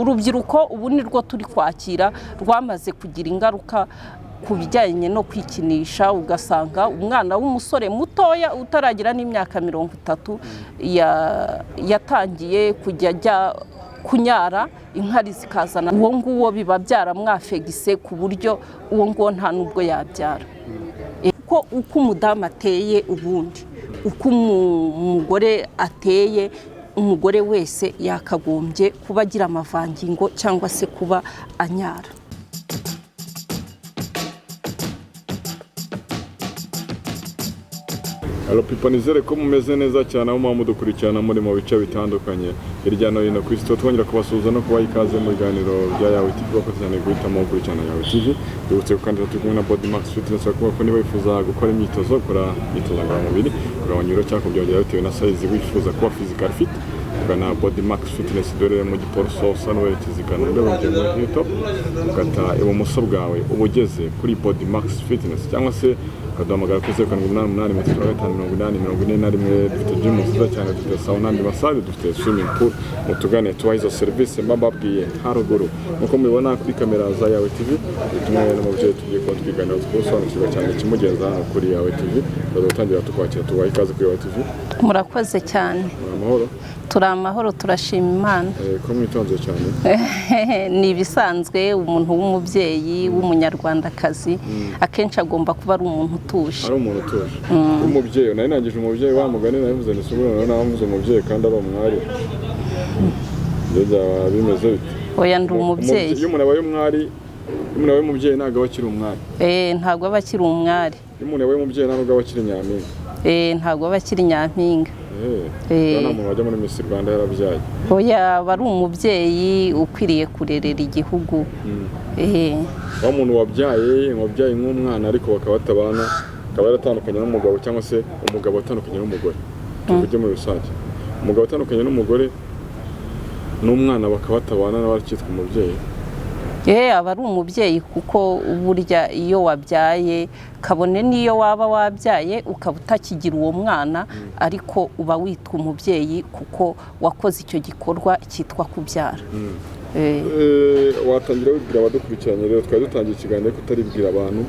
Urubyiruko ubu ni rwo turi kwakira rwamaze kugira ingaruka ku bijyanye no kwikinisha, ugasanga umwana w'umusore mutoya utaragira n'imyaka 30 yatangiye kujya ajya kunyara, inkari zikazana uwo nguwo biba byaramwafegise ku buryo uwo ngo nta nubwo yabyara. Uko umudamu ateye ubundi, uko umugore ateye, umugore wese yakagombye kuba agira amavangingo cyangwa se kuba anyara. Hello people, nizere ko mumeze neza cyane aho mudukurikirana muri mu bice bitandukanye hirya no hino ku isi. Twongera kubasuhuza no kubaha ikaze mu biganiro bya Yawe TV, bakoze cyane guhitamo gukurikirana Yawe TV. Dubutse kandi turi kumwe na Body Max Fitness, kuko niba wifuza gukora imyitozo, kora imyitozo ngororamubiri, kugabanya ibiro cyangwa kubyongera bitewe na size wifuza kuba physical fit, ugana Body Max Fitness dore mu Giporoso Sunwerekeza Kanombe mu YouTube, ugata ibumoso bwawe ubugeze kuri Body Max Fitness, cyangwa se ukaduhamagara kuri 0788 dufite gym nziza cyane, dufite sauna n'andi massage, dufite swimming pool. Mutugane tubaha izo service mbababwiye haruguru. Nkuko mubibona kuri kamera za Yawe TV, tumwe n'umubyeyi tugiye kuba twiganira twosobanukirwa cyane kimugenza hano kuri Yawe TV. Tuzatangira tukwakira, tubaha ikaze kuri Yawe TV. Murakoze cyane. Amahoro. Turi amahoro, turashima Imana. Ko mwitonze cyane. Ni ibisanzwe umuntu w'umubyeyi w'umunyarwandakazi akenshi agomba kuba ari umuntu utuje. Ari umuntu utuje. Umubyeyi nari nangije umubyeyi wa mugani navuze ni subura navuze umubyeyi kandi ari umwari. Ndeza bimeze bite? Oya ndi umubyeyi. Iyo umuntu abaye umwari, umuntu abaye umubyeyi ntago abakiri umwari. Ntago abakiri umwari. Iyo umuntu abaye umubyeyi ntago abakiri nyampinga. Ntago abakiri nyampinga. Nta muntu wajya muri Miss Rwanda yarabyaye. Oya bari umubyeyi ukwiriye kurerera igihugu. Wa muntu wabyaye nk'umwana ariko bakaba batabana, akaba yaratandukanye n'umugabo, cyangwa se umugabo atandukanye n'umugore. Tuvuge muri rusange, umugabo atandukanye n'umugore n'umwana bakaba batabana n'abakitwa umubyeyi. Aba ari umubyeyi kuko burya iyo wabyaye, kabone niyo waba wabyaye ukaba utakigira uwo mwana, ariko uba witwa umubyeyi kuko wakoze icyo gikorwa cyitwa kubyara. Watangira wibwira abadukurikiranye rero, twari dutangiye ikiganiro kutaribwira abantu.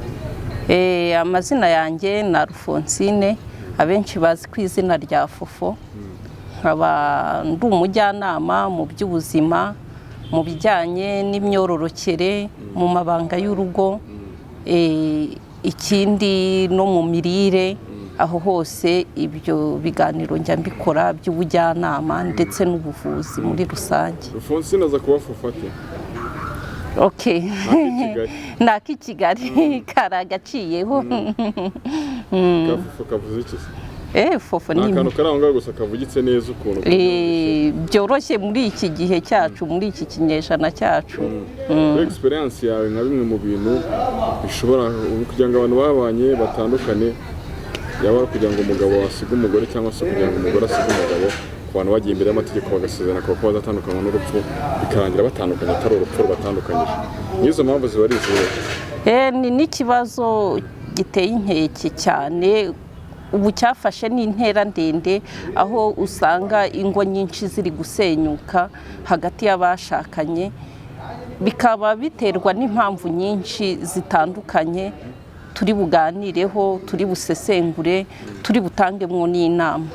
Amazina yanjye na Alphonsine, abenshi bazi ku izina rya Fofo. Nkaba ndi umujyanama mu by'ubuzima, mu bijyanye n'imyororokere, mu mabanga y'urugo, ikindi no mu mirire. Aho hose ibyo biganiro njya mbikora by'ubujyanama ndetse n'ubuvuzi muri rusange. Alphonsine aza kuba Fofate. Okay. Naki Kigali karagaciyeho. Fofo kavuze iki? Fofo ni akantu karanga gusa kavugitse neza ukuntu byoroshye muri iki gihe cyacu, muri iki kinyejana cyacu. Experience yawe nka bimwe mu bintu bishobora kugira ngo abantu babanye batandukane, yaba kugira ngo umugabo asiga umugore cyangwa se kugira ngo umugore asiga umugabo, ku bantu bagiye imbere y'amategeko bagasezerana ko bazatandukana n'urupfu, bikarangira batandukanye atari urupfu batandukanyije. Nizo mpamvu ziba ari izihe? Ni n'ikibazo giteye inkeke cyane. Ubu cyafashe n'intera ndende, aho usanga ingo nyinshi ziri gusenyuka hagati y'abashakanye, bikaba biterwa n'impamvu nyinshi zitandukanye. Turi buganireho, turi busesengure, turi butangemo n'inama.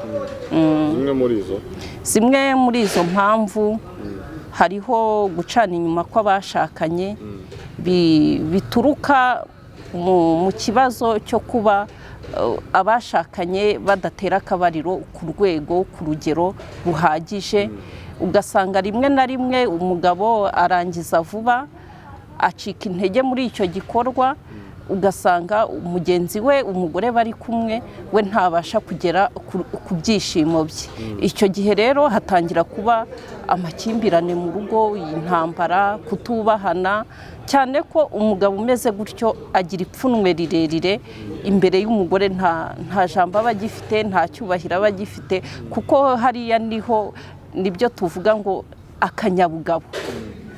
Zimwe muri izo mpamvu hariho gucana inyuma kw'abashakanye, bituruka mu kibazo cyo kuba abashakanye badatera akabariro ku rwego, ku rugero ruhagije. Ugasanga rimwe na rimwe umugabo arangiza vuba, acika intege muri icyo gikorwa, ugasanga umugenzi we, umugore bari kumwe, we ntabasha kugera ku byishimo bye. Icyo gihe rero hatangira kuba amakimbirane mu rugo, intambara, kutubahana, cyane ko umugabo umeze gutyo agira ipfunwe rirerire imbere y'umugore, nta jambo aba agifite, nta cyubahiro aba agifite, kuko hariya nibyo tuvuga ngo akanyabugabo.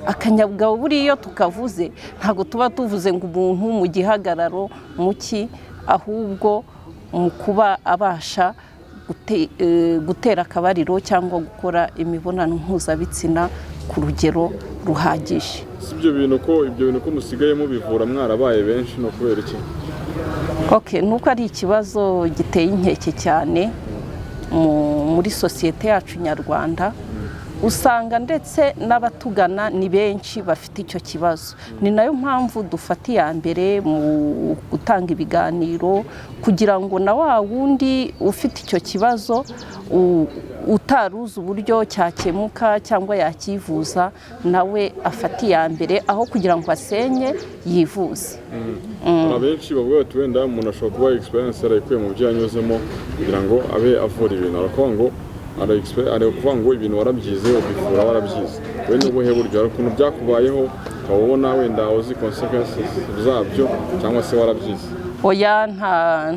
Akanyabugabo buriya tukavuze, ntago tuba tuvuze ngo umuntu mu gihagararo muki, ahubwo mu kuba abasha gutera akabariro cyangwa gukora imibonano mpuzabitsina ku rugero ruhagije. ibyo bintu ko musigaye mubivura mwarabaye benshi no kubera iki? Nuko ari ikibazo giteye inkeke cyane muri sosiyete yacu nyarwanda, usanga ndetse n'abatugana ni benshi bafite icyo kibazo. Ni nayo mpamvu dufata iya mbere mu gutanga ibiganiro kugira ngo na wa wundi ufite icyo kibazo utaruzi uburyo cyakemuka cyangwa yakivuza nawe afata iya mbere aho kugira ngo asenye yivuze. Abenshi bavuga bati wenda umuntu ashobora kuba experience yarayikuye mu byo yanyuzemo kugira ngo abe avura ibintu, aravuga ngo ari ukuvuga ngo ibintu warabyize ubivura warabyize. We n'ubuhe buryo hari ukuntu byakubayeho ukaba ubona wenda uzi consequences zabyo cyangwa se warabyize? Oya,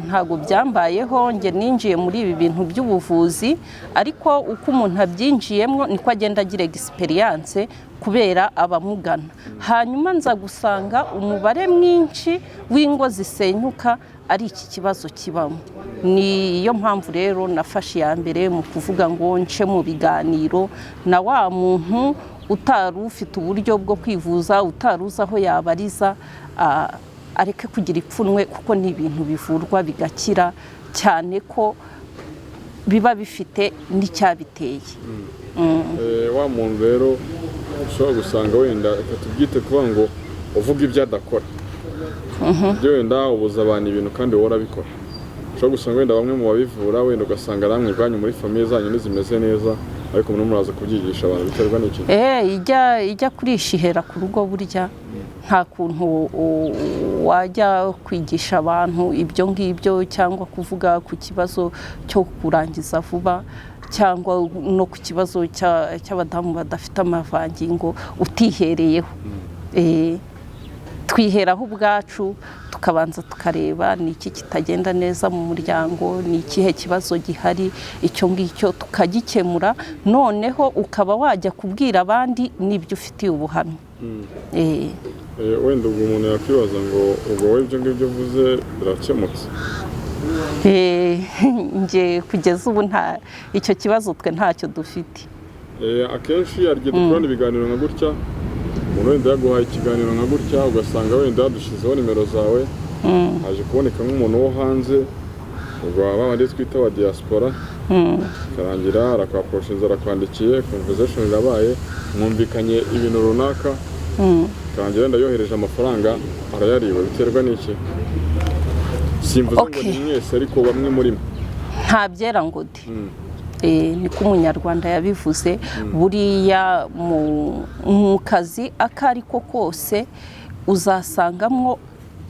ntago byambayeho. Nge ninjiye muri ibi bintu by'ubuvuzi, ariko uko umuntu abyinjiyemo niko agenda agira experience kubera abamugana. Hanyuma nza gusanga umubare mwinshi w'ingo zisenyuka ari iki kibazo kibamo. Niyo mpamvu rero nafashe iya mbere mu kuvuga ngo nce mu biganiro na wa muntu utari ufite uburyo bwo kwivuza, utaruzi aho yabariza, areke kugira ipfunwe kuko ni ibintu bivurwa bigakira, cyane ko biba bifite n'icyabiteye. Wa muntu rero ushobora gusanga wenda tubyite kuvuga ngo uvuga ibyo adakora, ibyo wenda ubuza abantu ibintu kandi wowe urabikora. Ushobora gusanga wenda bamwe mu babivura wenda ugasanga namwe ubwanyu muri famiye zanyu ntizimeze neza, ariko umuntu muraza kubyigisha abantu biterwa n'iki? Ijya kurishihera ku rugo burya nta kuntu wajya kwigisha abantu ibyo ngibyo cyangwa kuvuga ku kibazo cyo kurangiza vuba cyangwa no ku kibazo cy'abadamu badafite amavangingo utihereyeho. Twiheraho ubwacu tukabanza tukareba ni iki kitagenda neza mu muryango, ni ikihe kibazo gihari, icyo ngicyo tukagikemura, noneho ukaba wajya kubwira abandi n'ibyo ufitiye ubuhamya. Wenda ubwo umuntu yakwibaza ngo ubwo wowe ibyo ngibyo uvuze birakemutse? Nge kugeza ubu icyo kibazo twe ntacyo dufite. Akenshi hari igihe dukorana ibiganiro nka gutya, umuntu wenda yaguhaye ikiganiro nka gutya ugasanga wenda yadushizeho nimero zawe, haje kuboneka nk'umuntu wo hanze, ubwo babandi twita wa diaspora, karangira arakwaporoshinze, arakwandikiye, conversation irabaye, mwumvikanye ibintu runaka, karangira wenda yohereje amafaranga arayariwe, biterwa n'iki? Simvuze ngo ni mwese ariko bamwe muri mwe. Nta byera ngo de. Niko umunyarwanda yabivuze. Buriya mu kazi akari ko kose uzasangamo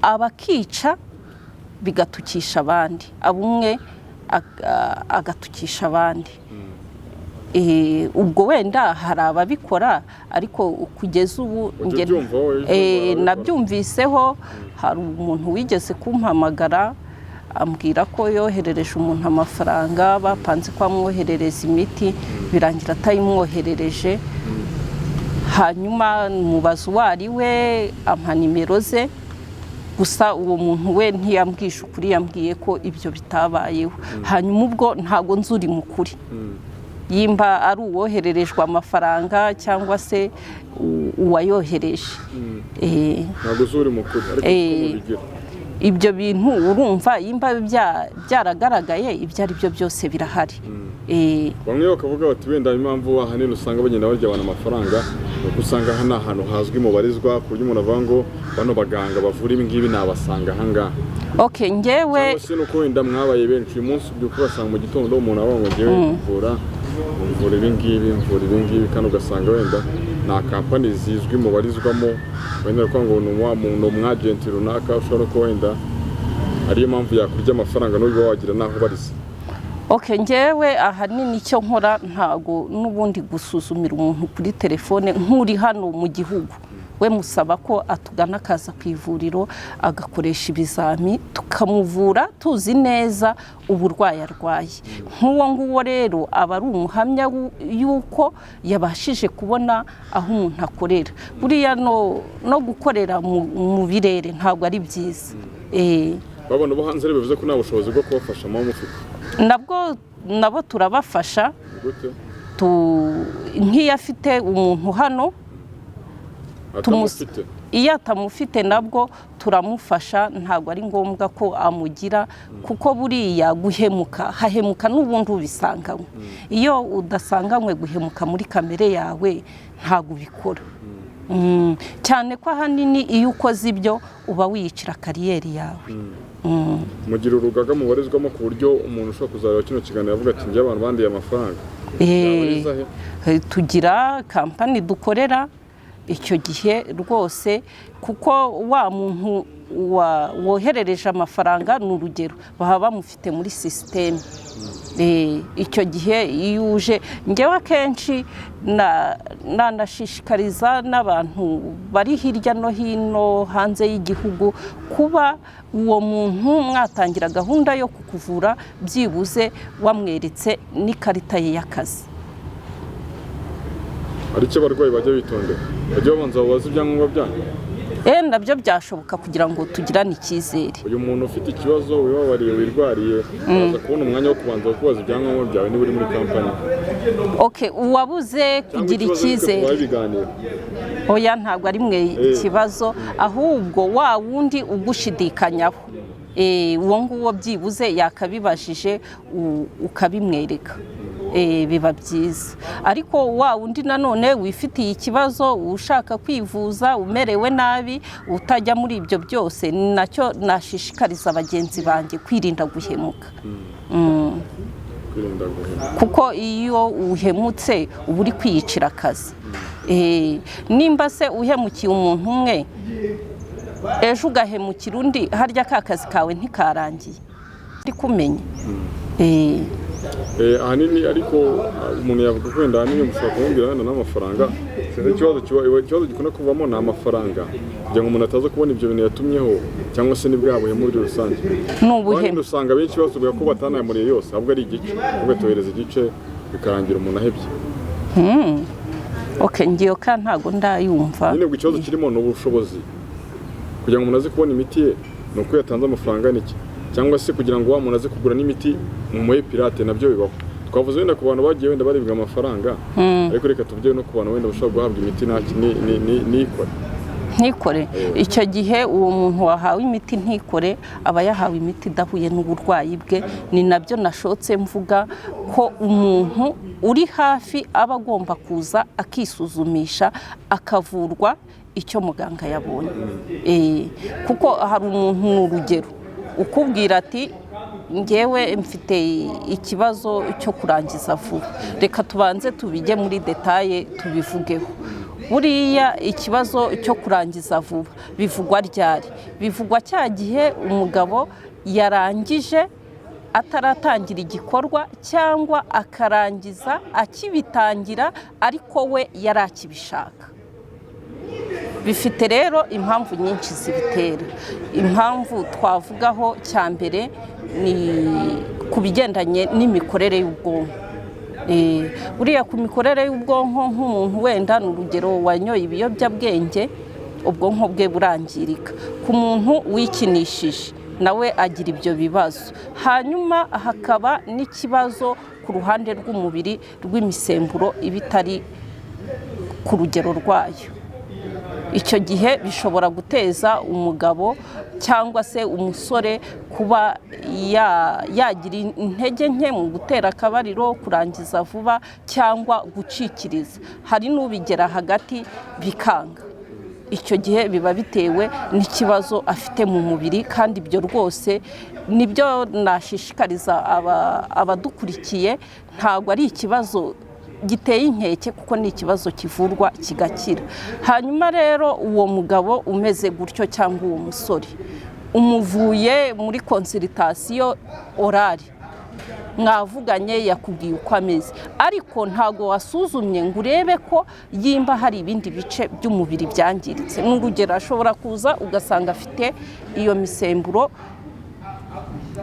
abakica bigatukisha abandi, abumwe agatukisha abandi. Ubwo wenda hari ababikora, ariko kugeza ubu nabyumviseho. Hari umuntu wigeze kumpamagara ambwira ko yoherereje umuntu amafaranga, bapanze ko amwoherereza imiti, birangira atayimwoherereje. Hanyuma mubaza uwo ari we, ampa nimero ze, gusa uwo muntu we ntiyambwisha ukuri, yambwiye ko ibyo bitabayeho. Hanyuma ubwo ntago nzuri mu kuri, yimba ari uwohererejwe amafaranga cyangwa se uwayohereje. Ntago zuri mu kuri, ariko mubigira ibyo bintu urumva yimba byaragaragaye, ibyo ari byo byose birahari. Bamwe bakavuga bati wenda impamvu ahanini usanga bagenda barya abantu amafaranga nuko usanga hano ahantu hazwi mu barizwa, ku buryo umuntu avuga ngo bano baganga bavura ibi ngibi nabasanga ahangaha. Ngewe cyangwa se nuko wenda mwabaye benshi, uyu munsi ubyuka ugasanga mu gitondo umuntu avuga ngo ngewe mvura ibi ngibi, kandi ugasanga wenda nta kampani zizwi mu barizwamo, wenda kuvuga ngo ni umwagenti runaka, ushobora ko wenda ariyo mpamvu yakurya amafaranga n'ubwo wagira naho ubariza. Ngewe ahanini icyo nkora ntago n'ubundi gusuzumira umuntu kuri telefone nk'uri hano mu gihugu. We musaba ko atugana akaza ku ivuriro agakoresha ibizami, tukamuvura tuzi neza uburwayi arwaye. Nk'uwo nguwo rero aba ari umuhamya yuko yabashije kubona aho umuntu akorera. Buriya no gukorera mu birere ntabwo ari byiza. Babona bo hanze bivuze ko nta bushobozi bwo kubafasha mu mufite. Nabo turabafasha. Gute? Nk'iyo afite umuntu hano iyo atamufite nabwo turamufasha, ntabwo ari ngombwa ko amugira, kuko buriya guhemuka hahemuka n'ubundi ubisanganywe. Iyo udasanganywe guhemuka muri kamere yawe ntabwo ubikora. Cyane ko ahanini iyo ukoze ibyo uba wiyicira kariyeri yawe. Mugira urugaga mubarizwamo ku buryo umuntu ushobora kuzareba kino kiganiro avuga ati njye abantu bandiye amafaranga? Tugira kampani dukorera icyo gihe rwose, kuko wa muntu woherereje amafaranga ni urugero baba bamufite muri sisiteme. Icyo gihe iyo uje, njyewe akenshi nanashishikariza n'abantu bari hirya no hino hanze y'igihugu kuba uwo muntu mwatangira gahunda yo kukuvura byibuze wamweretse n'ikarita ye y'akazi. Hari icyo abarwayi bajya bitondera, bajya babanza babaza ibyangombwa byanyu? Nabyo byashoboka kugira ngo tugirane icyizere. Uyu muntu ufite ikibazo wibabariye wirwariye aza kubona umwanya wo kubanza kubaza ibyangombwa byawe niba uri muri kampani? Uwabuze kugira icyizere, oya ntabwo ari mwe ikibazo, ahubwo wa wundi ugushidikanyaho, uwo nguwo byibuze yakabibajije ukabimwereka, biba byiza. Ariko wa wundi nanone wifitiye ikibazo, ushaka kwivuza, umerewe nabi, utajya muri ibyo byose, nacyo nashishikariza bagenzi banjye kwirinda guhemuka. Kuko iyo uhemutse uba uri kwiyicira akazi. Nimba se uhemukiye umuntu umwe, ejo ugahemukira undi, harya ka kazi kawe ntikarangiye. Ndi kumenya. Ahanini ariko umuntu yavuga ko wenda ahanini mushobora kumubwira wenda n'amafaranga. Ikibazo gikunda kuvamo ni amafaranga, kugira ngo umuntu ataza kubona ibyo bintu yatumyeho, cyangwa se n'ibwabuye muri rusange. N'ubuhemu usanga benshi basubiye ko batanayamuriye yose, ahubwo ari igice, ugatohereza igice bikarangira umuntu ahebye. Ngiyo ka ntago ndayumva. Nyine ikibazo kirimo ni ubushobozi, kugira ngo umuntu aze kubona imiti ye ni uko yatanze amafaranga n'iki, cyangwa se kugira ngo wa muntu aze kugura n'imiti mu moye pirate, nabyo bibaho. Twavuze wenda ku bantu bagiye wenda baribwa amafaranga, ariko reka tuvuge no ku bantu wenda bashobora guhabwa imiti ntikore. Icyo gihe uwo muntu wahawe imiti ntikore aba yahawe imiti idahuye n'uburwayi bwe. Ni nabyo nashotse mvuga ko umuntu uri hafi aba agomba kuza akisuzumisha, akavurwa icyo muganga yabonye. Kuko hari umuntu n'urugero ukubwira ati ngewe mfite ikibazo cyo kurangiza vuba, reka tubanze tubijye muri detaye tubivugeho. Buriya ikibazo cyo kurangiza vuba bivugwa ryari? Bivugwa cya gihe umugabo yarangije ataratangira igikorwa, cyangwa akarangiza akibitangira ariko we yari akibishaka. Bifite rero impamvu nyinshi zibitera. Impamvu twavugaho cya mbere ni ku bigendanye n'imikorere y'ubwonko. Buriya ku mikorere y'ubwonko, nk'umuntu wenda ni urugero wanyoye ibiyobyabwenge, ubwonko bwe burangirika. Ku muntu wikinishije nawe agira ibyo bibazo. Hanyuma hakaba n'ikibazo ku ruhande rw'umubiri rw'imisemburo iba itari ku rugero rwayo. Icyo gihe bishobora guteza umugabo cyangwa se umusore kuba yagira intege nke mu gutera akabariro, kurangiza vuba cyangwa gucikiriza. Hari n'ubigera hagati bikanga. Icyo gihe biba bitewe n'ikibazo afite mu mubiri, kandi ibyo rwose nibyo nashishikariza abadukurikiye. Ntabwo ari ikibazo giteye inkeke, kuko ni ikibazo kivurwa kigakira. Hanyuma rero uwo mugabo umeze gutyo cyangwa uwo musore umuvuye muri konsiritasiyo orari, mwavuganye, yakubwiye uko ameze, ariko ntago wasuzumye ngo urebe ko yimba hari ibindi bice by'umubiri byangiritse. N'urugero ashobora kuza ugasanga afite iyo misemburo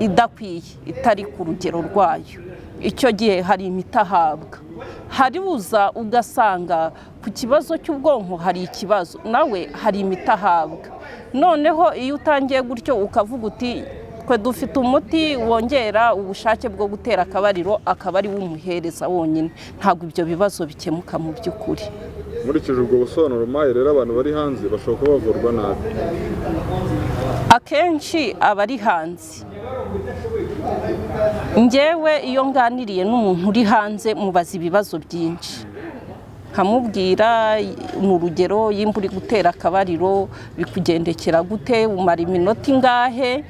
idakwiye, itari ku rugero rwayo. Icyo gihe hari imiti ahabwa. Hari uza ugasanga ku kibazo cy'ubwonko hari ikibazo, nawe hari imiti ahabwa. Noneho iyo utangiye gutyo ukavuga uti twe dufite umuti wongera ubushake bwo gutera akabariro, akaba ari wumuhereza wonyine, ntabwo ibyo bibazo bikemuka mu by'ukuri. nkurikije ubwo busobanuro maye rero abantu bari hanze bashobora kuba bavurwa nabi. Akenshi abari hanze, njyewe iyo nganiriye n'umuntu uri hanze mubaza ibibazo byinshi, nkamubwira ni urugero y'imba uri gutera akabariro bikugendekera gute, umara iminota ingahe,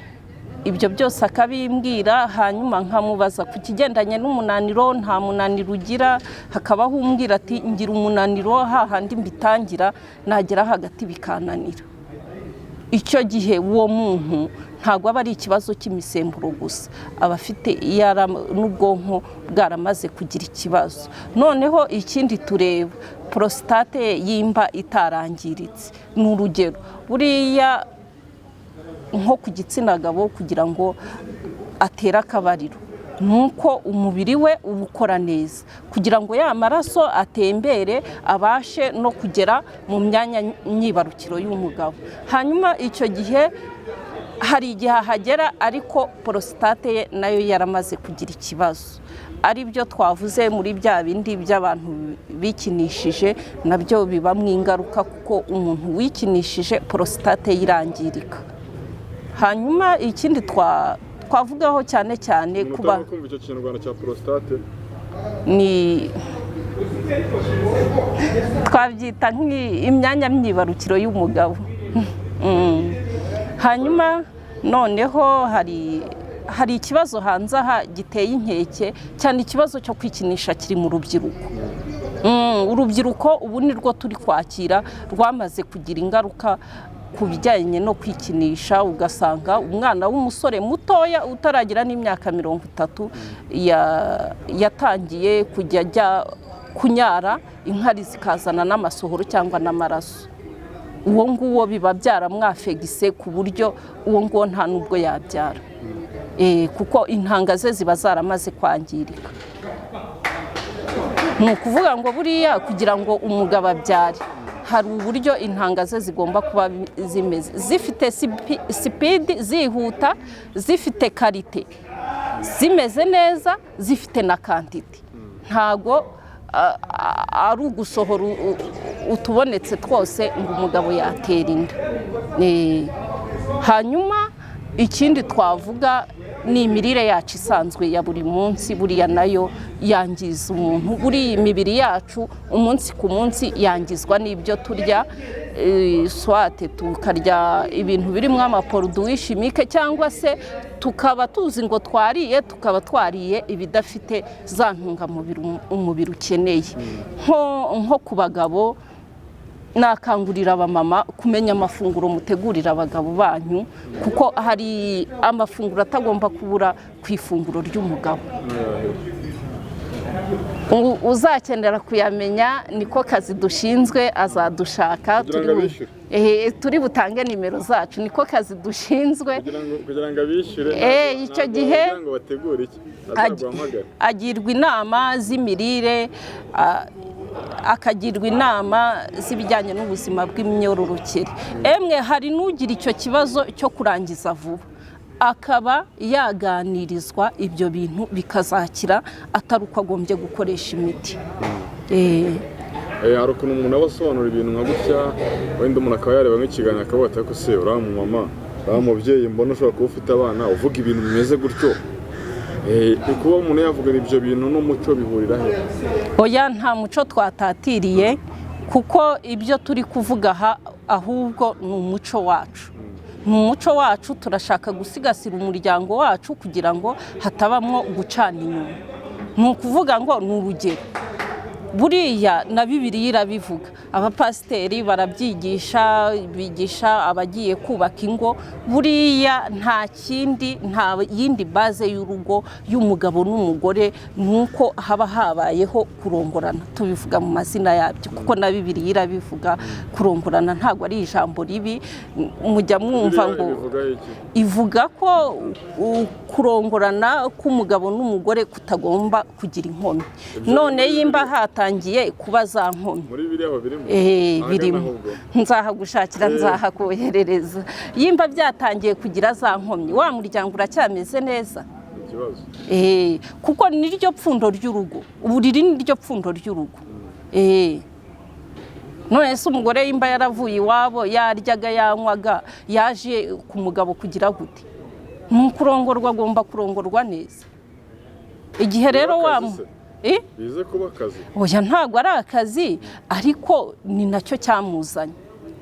ibyo byose akabimbwira. Hanyuma nkamubaza ku kigendanye n'umunaniro, nta munaniro ugira, hakabaho umbwira ati ngira umunaniro hahandi mbitangira nagera hagati bikananira. Icyo gihe uwo muntu ntabwo aba ari ikibazo cy'imisemburo gusa, aba afite n'ubwonko bwaramaze kugira ikibazo. Noneho ikindi tureba prostate y'imba itarangiritse, ni urugero buriya nko ku gitsina gabo kugira ngo atere akabariro, nuko umubiri we uba ukora neza kugira ngo ya maraso atembere abashe no kugera mu myanya myibarukiro y'umugabo. Hanyuma icyo gihe hari igihe ahagera ariko prostate ye nayo yaramaze kugira ikibazo, ari byo twavuze muri bya bindi by'abantu bikinishije, nabyo bibamo ingaruka kuko umuntu wikinishije prostate irangirika. Hanyuma ikindi twavugaho cyane cyane kuba kumva icyo kinyarwanda cya prostate ni twabyita nk'imyanya myibarukiro y'umugabo. Hanyuma noneho hari ikibazo hanze aha giteye inkeke cyane, ikibazo cyo kwikinisha kiri mu rubyiruko. Urubyiruko ubu ni rwo turi kwakira, rwamaze kugira ingaruka ku bijyanye no kwikinisha. Ugasanga umwana w'umusore mutoya utaragira n'imyaka 30 yatangiye kujya ajya kunyara, inkari zikazana n'amasohoro cyangwa n'amaraso. Uwo nguwo biba byaramwafegise ku buryo uwo nguwo nta nubwo yabyara, kuko intanga ze ziba zaramaze kwangirika. Ni ukuvuga ngo buriya kugira ngo umugabo abyare hari uburyo intanga ze zigomba kuba zimeze, zifite sipidi, zihuta, zifite karite, zimeze neza, zifite na kantite. Ntago ari ugusohora utubonetse twose ngo umugabo yatera inda. Hanyuma ikindi twavuga ni imirire yacu isanzwe ya buri munsi, buriya nayo yangiza umuntu. Buri imibiri yacu umunsi ku munsi yangizwa n'ibyo turya, swate tukarya ibintu birimo amaproduwi chimique, cyangwa se tukaba tuzi ngo tukaba twariye ibidafite za ntungamubiri umubiri ukeneye. Nko ku bagabo nakangurira abamama kumenya amafunguro mutegurira abagabo banyu, kuko hari amafunguro atagomba kubura ku ifunguro ry'umugabo. Uzakenera kuyamenya, niko kazi dushinzwe, azadushaka turi butange nimero zacu, niko kazi dushinzwe kugira ngo abishyure. Icyo gihe agirwa inama z'imirire, akagirwa inama z'ibijyanye n'ubuzima bw'imyororokere. Hari n'ugira icyo kibazo cyo kurangiza vuba, akaba yaganirizwa ibyo bintu bikazakira, atari uko agombye gukoresha imiti. Hari ukuntu umuntu aba asobanura ibintu nka gutya, wenda umuntu akaba yareba nk'ikiganiro akavuga ati ariko se uriya mumama, uriya mubyeyi mbona ushobora kuba ufite abana uvuga ibintu bimeze gutyo, kuba umuntu yavuga ibyo bintu n'umuco bihurira he? Oya, nta muco twatatiriye, kuko ibyo turi kuvuga aha ahubwo ni umuco wacu. Ni umuco wacu, turashaka gusigasira umuryango wacu kugira ngo hatabamwo gucana inyuma. Ni ukuvuga ngo ni urugero, buriya na Bibiliya irabivuga, abapasiteri barabyigisha, bigisha abagiye kubaka ingo. Buriya nta yindi baze y'urugo y'umugabo n'umugore nuko haba habayeho kurongorana. Tubivuga mu mazina yabyo, kuko na Bibiliya irabivuga. Kurongorana ntabwo ari ijambo ribi, mujya mwumva ngo ivuga ko kurongorana k'umugabo n'umugore kutagomba kugira inkomyi. None yimba hatangiye kuba za nkomyi, birimo, nzahagushakira, nzahakoherereza. Yimba byatangiye kugira za nkomyi, wa muryango uracyameze neza? Kuko niryo pfundo ry'urugo, uburiri niryo pfundo ry'urugo. none se umugore y'imba yaravuye iwabo yaryaga yanywaga yaje ku mugabo kugira gute? Kurongorwa agomba kurongorwa neza. Igihe rero bize kuba akazi. Oya ntabwo ari akazi ariko ni nacyo cyamuzanye.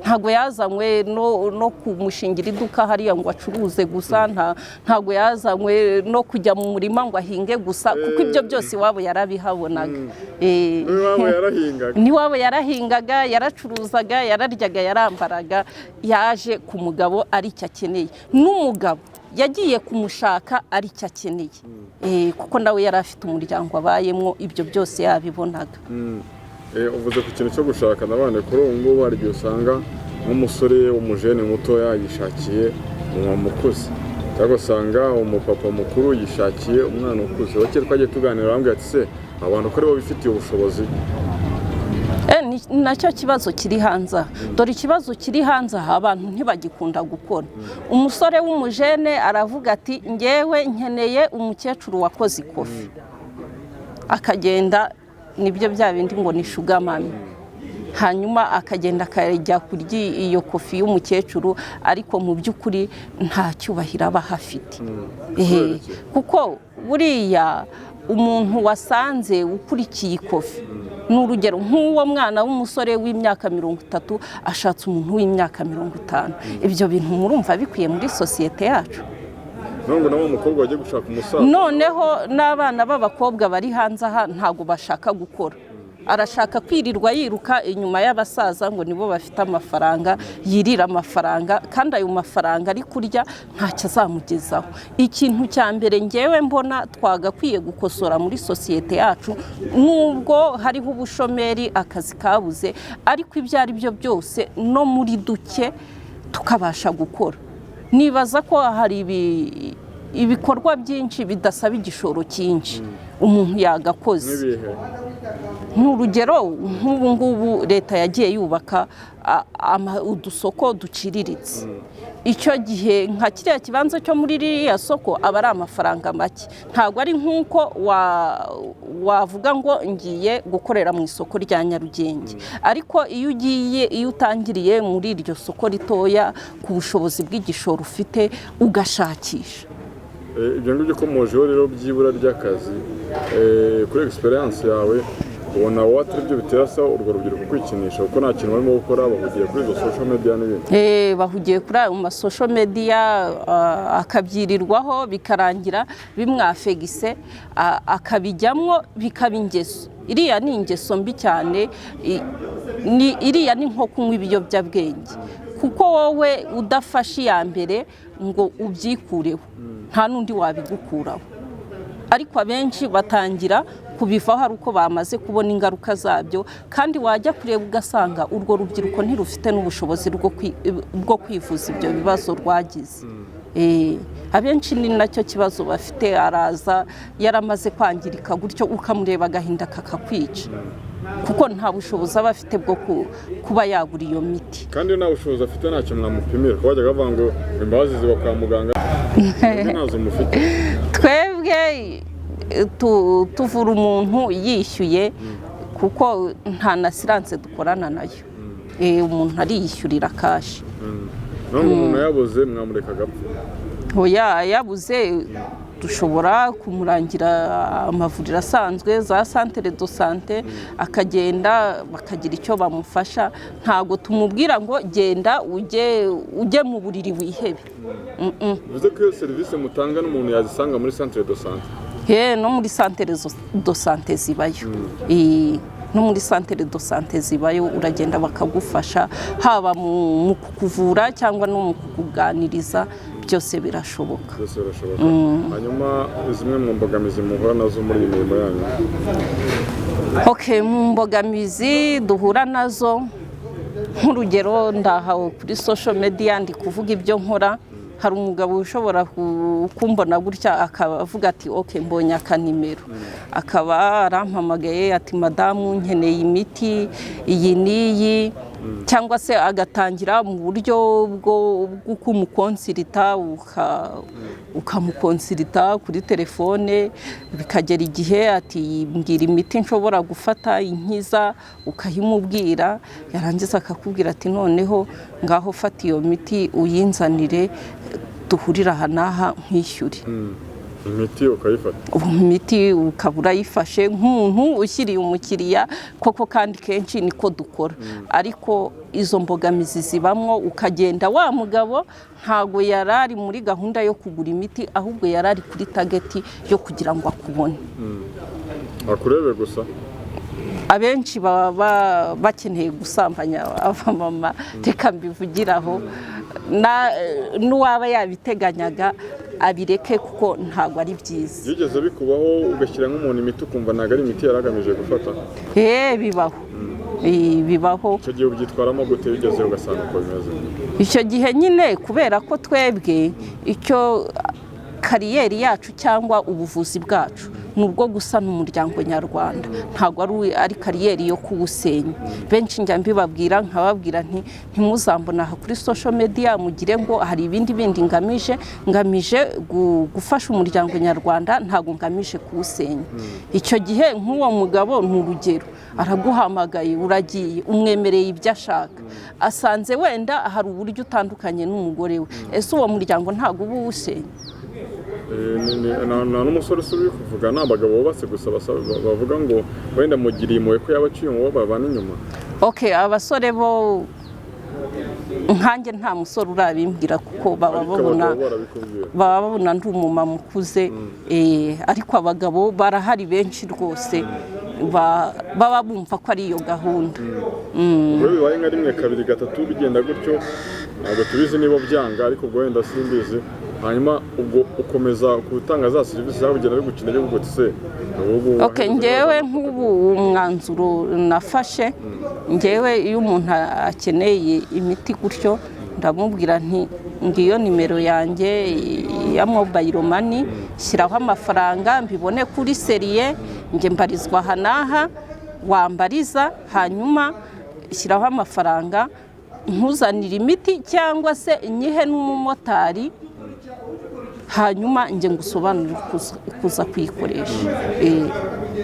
Ntabwo yazanywe no kumushingira iduka hariya ngo acuruze gusa, ntabwo yazanywe no kujya mu murima ngo ahinge gusa, kuko ibyo byose iwabo yarabihabonaga. N'iwabo yarahingaga, yaracuruzaga, yararyaga, yarambaraga, yaje ku mugabo ari icyo akeneye. N'umugabo yagiye kumushaka ari icyo akeneye, kuko nawe yari afite umuryango abayemo, ibyo byose yabibonaga. Uvuze ku kintu cyo gushaka n'abana kuri ubu ngubu hari igihe usanga nk'umusore w'umujene mutoya yishakiye umwana ukuze, cyangwa usanga umupapa mukuru yishakiye umwana ukuze. Bakiri twagiye tuganira bambwira ati se abantu ko aribo bifitiye ubushobozi. Nacyo kibazo kiri hanze. Dore ikibazo kiri hanze, abantu ntibagikunda gukora. Umusore w'umujene aravuga ati ngewe nkeneye umukecuru wakoze ikofi, akagenda nibyo bya bindi ngo ni sugar mami, hanyuma akagenda akajya kurya iyo kofi y'umukecuru, ariko mu by'ukuri nta cyubahiro aba hafite. Kuko buriya umuntu wasanze ukurikiye ikofi, ni urugero nk'uwo mwana w'umusore w'imyaka 30 ashatse umuntu w'imyaka 50, ibyo bintu murumva bikwiye muri sosiyete yacu? Noneho n'abana b'abakobwa bari hanze aha ntago bashaka gukora, arashaka kwirirwa yiruka inyuma y'abasaza ngo nibo bafite amafaranga, yirira amafaranga, kandi ayo mafaranga ari kurya ntacyo azamugezaho. Ikintu cya mbere ngewe mbona twagakwiye gukosora muri sosiyete yacu, nubwo hariho ubushomeri, akazi kabuze, ariko ibyo ari byo byose no muri duke tukabasha gukora. Nibaza ko hari ibikorwa byinshi bidasaba igishoro cyinshi umuntu yagakoze. N'urugero nk'ubu ngubu leta yagiye yubaka udusoko duciriritse. Icyo gihe nka kiriya kibanza cyo muri ririya soko aba ari amafaranga make, ntabwo ari nk'uko wavuga ngo ngiye gukorera mu isoko rya Nyarugenge. Ariko iyo utangiriye muri iryo soko ritoya ku bushobozi bw'igishoro ufite, ugashakisha. Ibyo ngibyo ukomojeho rero byibura ry'akazi, kuri experience yawe ubona watari byo bitera se urwo rubyiruko kwikinisha, kuko nta kintu barimo gukora, bahugiye kuri izo social media n'ibindi. Bahugiye kuri ayo social media, akabyirirwaho bikarangira bimwafegise, akabijyamo bikaba ingeso. Iriya ni ingeso mbi cyane, iriya ni nko kunywa ibiyobyabwenge, kuko wowe udafashe iya mbere ngo ubyikureho nta n'undi wabigukuraho. Ariko abenshi batangira kubivaho ari uko bamaze kubona ingaruka zabyo, kandi wajya kureba ugasanga urwo rubyiruko ntirufite n'ubushobozi bwo kwivuza ibyo bibazo rwagize. Abenshi ni nacyo kibazo bafite, araza yaramaze kwangirika gutyo ukamureba agahinda kakakwica, kuko nta bushobozi aba afite bwo kuba yagura iyo miti. Kandi nta bushobozi afite ntacyo mwamupimira, ko bajyaga bavuga ngo imbabazi ziba kwa muganga, ntazo mufite. Twebwe tuvura umuntu yishyuye, kuko nta na siranse dukorana nayo. Umuntu ariyishyurira kashi. Ntabwo umuntu yabuze mwamureka agapfa? Oya, yabuze dushobora kumurangira amavuriro asanzwe, za centre de santé, akagenda bakagira icyo bamufasha. Ntago tumubwira ngo genda ujye mu buriri wihebe. Bivuze ko iyo serivisi mutanga n'umuntu yazisanga muri centre de santé? No muri centre de santé zibayo. No muri centre de santé zibayo, uragenda bakagufasha, haba mu kukuvura cyangwa no mu kukuganiriza, byose birashoboka. Hanyuma zimwe mu mbogamizi muhura nazo muri iyi mirimo yanyu? Mu mbogamizi duhura nazo, nk'urugero ndahawe kuri social media ndi kuvuga ibyo nkora, hari umugabo ushobora kumbona gutya akavuga ati mbonye akanimero, akaba arampamagaye ati madamu nkeneye imiti iyi n'iyi, cyangwa se agatangira mu buryo bwo kumukonsirita ukamukonsirita kuri telefone bikagera igihe ati mbwira imiti nshobora gufata inkiza ukayimubwira yarangiza akakubwira ati noneho ngaho fata iyo miti uyinzanire duhurira aha n'aha nkishyure imiti ukayifata imiti ukaba urayifashe nk'umuntu ushyiriye umukiriya koko kandi kenshi niko dukora ariko izo mbogamizi zibamwo ukagenda wa mugabo ntago yarari muri gahunda yo kugura imiti ahubwo yarari kuri tageti yo kugira ngo akubone akurebe gusa abenshi baba bakeneye gusambanya abamama reka mbivugiraho n'uwaba yabiteganyaga abireke kuko ntago ari byiza yigeze bikubaho ugashyira nk'umuntu imiti ukumva ntago ari imiti yaragamije gufata bibaho bibaho icyo gihe ubyitwaramo gute bigeze ugasanga uko bimeze icyo gihe nyine kubera ko twebwe icyo kariyeri yacu cyangwa ubuvuzi bwacu nubwo gusana umuryango nyarwanda ntago ari kariyeri yo kuwusenya benshi njya mbibabwira nkababwira ntimuzambona aha kuri social media mugire ngo hari ibindi ngamije gufasha umuryango nyarwanda ntago ngamije kuwusenya icyo gihe nk'uwo mugabo ni urugero araguhamagaye uragiye umwemereye ibyo ashaka asanze wenda hari uburyo utandukanye n'umugore we ese uwo muryango ntago uba uwusenya nta n'umusore uri kuvuga ni abagabo bubatse gusa bavuga ngo wenda mugiriye impuhwe ko yaba aciye umubo babana inyuma abasore bo nkanjye nta musore urabimbwira kuko baba babona ndi umumama ukuze ariko abagabo barahari benshi rwose baba bumva ko ari iyo gahunda ubwo bibaye nka rimwe kabiri gatatu bigenda gutyo ntabwo tubizi niba byanga ariko ubwo wenda simbizi hanyuma ubwo ukomeza gutanga za serivisi zawe bigenda bigukina yo gutse ngewe nk'ubu umwanzuro nafashe ngewe iyo umuntu akeneye imiti gutyo ndamubwira nti ngiyo nimero yanjye ya mobile money shyiraho amafaranga mbibone kuri seriye nge mbarizwa aha n'aha wambariza hanyuma shyiraho amafaranga nkuzanira imiti cyangwa se nyihe n'umumotari hanyuma nge ngusobanurire ukuza kuyikoresha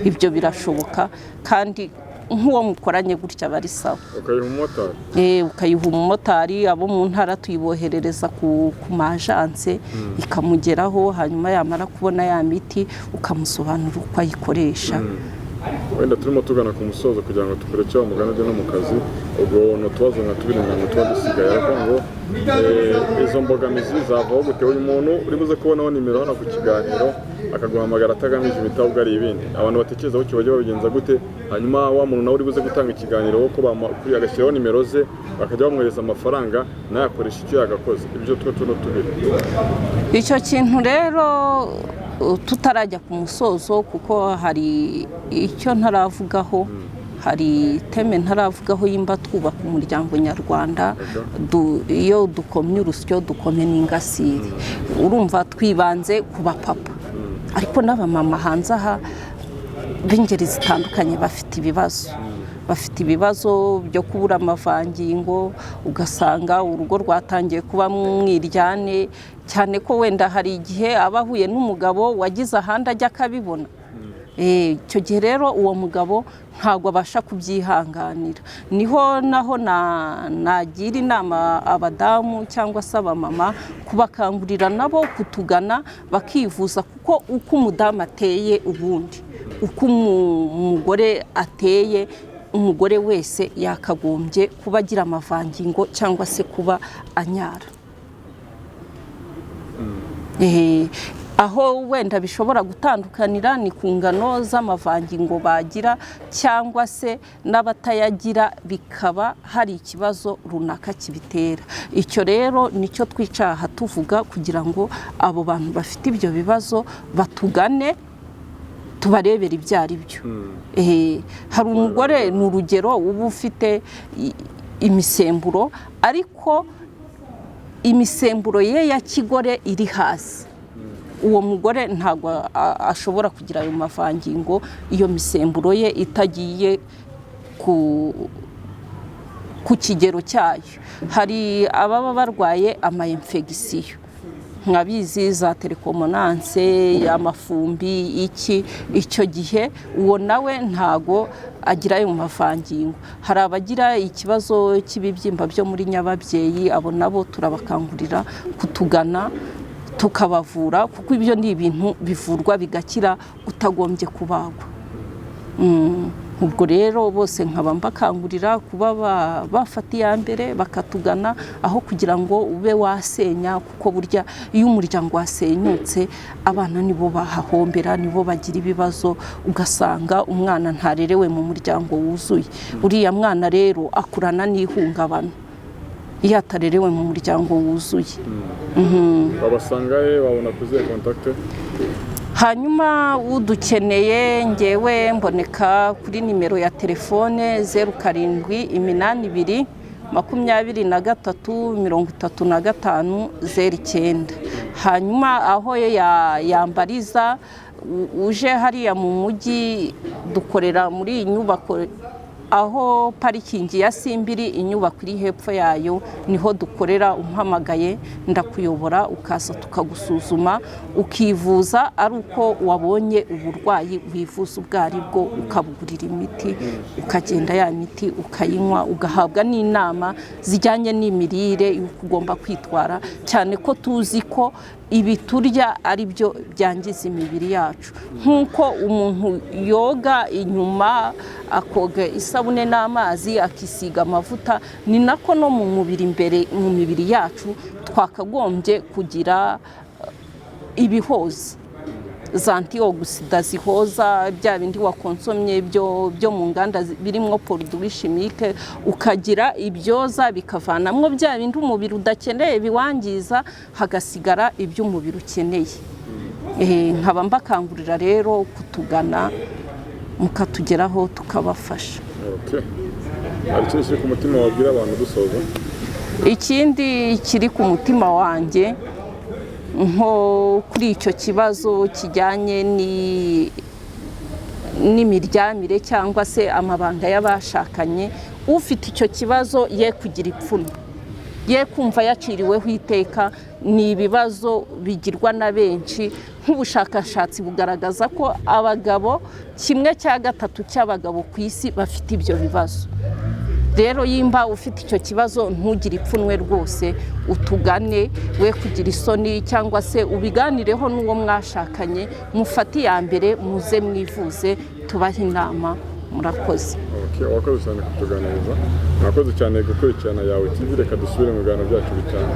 ibyo birashoboka kandi nk'uwo mukoranye gutya bari sawa ukayiha umumotari abo mu ntara tuyiboherereza ku majanse ikamugeraho hanyuma yamara kubona ya miti ukamusobanurira uko ayikoresha wenda turimo tugana ku musozo kugira ngo tukureke wa mugana no mu kazi ubwo n'utubazo nka tubiri ngo tuba dusigaye ariko ngo izo mbogamizi zavaho gute uyu muntu uri buze kubonaho nimero hano ku kiganiro akaguhamagara atagamije ibitabo ubwo ibindi abantu batekerezaho cyo bajya babigenza gute hanyuma wa muntu nawe uri buze gutanga ikiganiro ko agashyiraho nimero ze bakajya bamwohereza amafaranga nawe yakoresha icyo yagakoze ibyo tuno tubiri icyo kintu rero tutarajya ku musozo kuko hari icyo ntaravugaho hari teme ntaravugaho yimba twubaka umuryango nyarwanda iyo dukomye urusyo dukomye n'ingasire urumva twibanze ku bapapa ariko n'abamama hanze aha b'ingeri zitandukanye bafite ibibazo byo kubura amavangingo ugasanga urugo rwatangiye kuba mwiryane cyane ko wenda hari igihe aba ahuye n'umugabo wagize ahandi ajya akabibona icyo gihe rero uwo mugabo ntabwo abasha kubyihanganira niho naho nagira inama abadamu cyangwa se abamama kubakangurira nabo kutugana bakivuza kuko uko umudamu ateye ubundi uko umugore ateye umugore wese yakagombye kuba agira amavangingo cyangwa se kuba anyara aho wenda bishobora gutandukanira ni ku ngano z'amavangingo bagira cyangwa se n'abatayagira bikaba hari ikibazo runaka kibitera icyo rero nicyo twicaha tuvuga kugira ngo abo bantu bafite ibyo bibazo batugane tubarebera ibyo ari byo hari umugore ni urugero uba ufite imisemburo ariko imisemburo ye ya kigore iri hasi uwo mugore ntabwo ashobora kugira ayo mavangingo iyo misemburo ye itagiye ku kigero cyayo. Hari ababa barwaye ama-infection nkabizi za telekomonanse, amafumbi, icyo gihe uwo nawe ntago agira ayo mavangingo. Hari abagira ikibazo cy'ibibyimba byo muri nyababyeyi, abo nabo turabakangurira kutugana tukabavura, kuko ibyo ni ibintu bivurwa bigakira utagombye kubagwa. Ubwo rero bose nkaba mbakangurira kuba bafata iya mbere bakatugana, aho kugira ngo ube wasenya, kuko burya iyo umuryango wasenyutse abana nibo bahahombera, nibo bagira ibibazo, ugasanga umwana ntarerewe mu muryango wuzuye. Uriya mwana rero akurana n'ihungabana iyo atarerewe mu muryango wuzuye. Babasanga he, babona kuziye contact? Hanyuma udukeneye ngewe mboneka kuri nimero ya telefone 0782 23 hanyuma aho yambariza uje hariya mu mujyi dukorera muri iyi nyubako aho parikingi ya Simbiri, inyubako iri hepfo yayo niho dukorera. Umpamagaye ndakuyobora ukaza tukagusuzuma ukivuza ari uko wabonye uburwayi wivuza ubwo aribwo, ukabugurira imiti ukagenda ya miti ukayinywa, ugahabwa n'inama zijyanye n'imirire y'uko ugomba kwitwara, cyane ko tuzi ko ibi turya ari byo byangiza imibiri yacu. Nk'uko umuntu yoga inyuma akoga isabune n'amazi akisiga amavuta, ni nako no mu mubiri imbere mu mibiri yacu twakagombye kugira ibihoza, za antioxida zihoza bya bindi wakonsomye byo mu nganda birimo produits chimiques, ukagira ibyoza bikavanamwo bya bindi umubiri udakeneye biwangiza, hagasigara ibyo umubiri ukeneye. Nkaba mbakangurira rero kutugana mukatugeraho tukabafasha. Hari ikindi kiri ku mutima wabwira abantu dusoza? Ikindi kiri ku mutima wanjye nko kuri icyo kibazo kijyanye n'imiryamire cyangwa se amabanga y'abashakanye, ufite icyo kibazo ye kugira ipfunwe, ye kumva yaciriweho iteka. Ni ibibazo bigirwa na benshi. Nk'ubushakashatsi bugaragaza ko abagabo 1/3 cy'abagabo ku isi bafite ibyo bibazo. Rero yimba ufite icyo kibazo ntugire ipfunwe rwose, utugane, we kugira isoni, cyangwa se ubiganireho n'uwo mwashakanye, mufate iya mbere muze mwivuze tubahe inama. Murakoze. Wakoze cyane kutuganiriza, mwakoze cyane gukurikirana Yawe TV. Reka dusubire mu biganiro byacu bitanu.